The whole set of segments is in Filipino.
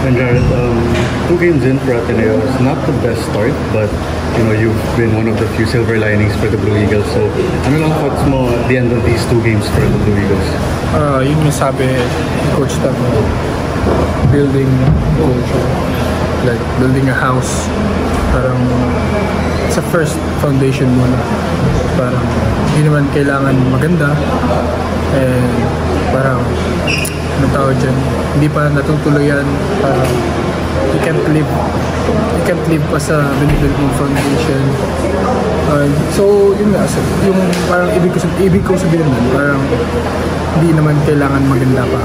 And Jared, 2 games in for Ateneo is not the best start, but you've been one of the few silver linings for the Blue Eagles. So, ano lang thoughts mo at the end of these 2 games for the Blue Eagles? Yun yung sabi ni Coach Tab, building culture, like building a house. Parang sa first foundation muna. Parang hindi naman kailangan maganda. And parang ano tawag dyan, hindi pa natutuloyan. Parang you can't live pa sa binibuild mong foundation. So yun nga, yung parang ibig ko sabihin nun, parang hindi naman kailangan maganda pa.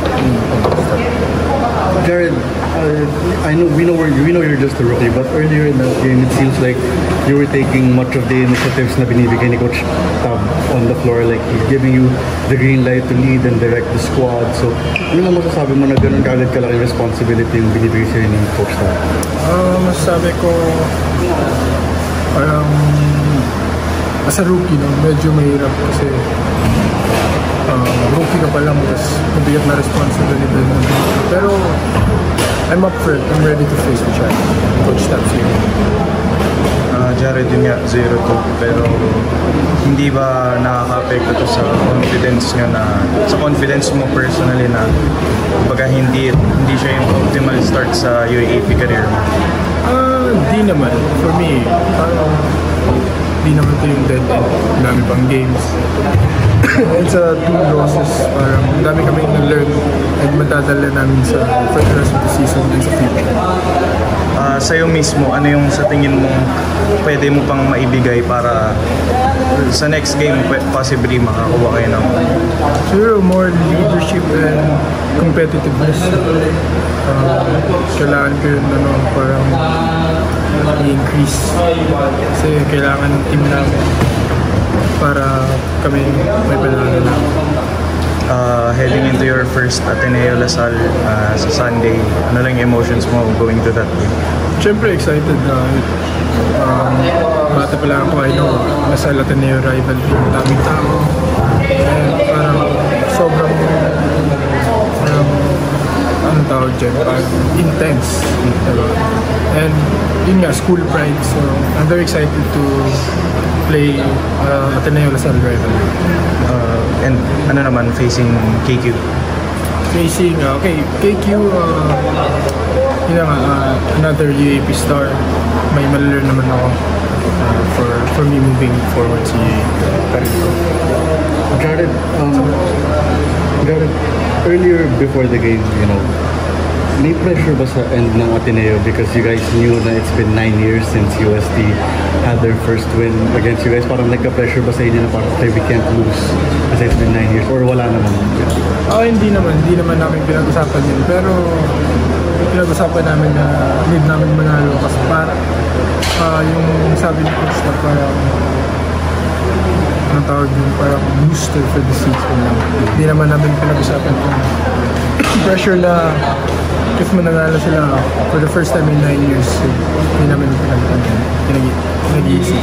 Jared, we know you're just a rookie, but earlier in that game, it seems like you were taking much of the initiatives na binibigay ni Coach Tab on the floor, like he's giving you the green light to lead and direct the squad. So, ano lang masasabi mo na ganun kaagad kalaki responsibility yung binibigay sa'yo ni Coach Tab? Masasabi ko, parang as a rookie, medyo mahirap kasi rookie ka pa lang, tapos mabigat na responsibility. Pero I'm up for it. I'm ready to face the challenge. Coach Tab's here. Jared, yun nga, 0-2. Pero hindi ba nakaka-apekto to sa confidence nyo sa confidence mo personally na baga hindi siya yung optimal start sa UAAP career mo? Di naman. For me, di naman ito yung dead end. Dami pang games. And sa 2 losses, parang dami kami na-learn and matadala namin sa for the rest of the season and sa future. Sa'yo mismo, ano yung sa tingin mo pwede mo pang maibigay para sa next game possibly makakuha kayo ng siguro more leadership and competitiveness. Kailangan ko yun parang i-increase kasi kailangan ng team namin para kami may panalo na. Heading into your first Ateneo Lasal sa Sunday, ano lang yung emotions mo going to that game? Siyempre excited na. Bata pa lang ako, I know Lasal Ateneo rival, daming tao. And parang sobrang ano tawag dyan, parang intense. And yun nga, school pride, so I'm very excited to play Ateneo Lasal rival. And ano naman, facing KQ? Facing, KQ, yun nga, another UAP star. May malalearn naman ako for me moving forward sa career ko. Jared, earlier before the game, may pressure ba sa end ng Ateneo because you guys knew na it's been 9 years since UST had their first win against you guys? Parang nagka-pressure ba sa inyo na parang we can't lose kasi it's been 9 years or wala naman? Hindi naman namin pinag-usapan yun, pero pinag-usapan namin na need namin manalo kasi parang yung sabi ni Coach na parang anong tawag yun, parang booster for the season lang. Hindi naman namin pinag-usapan kung pressure na if mananalo sila for the first time in 9 years, hindi namin pinag-iisip.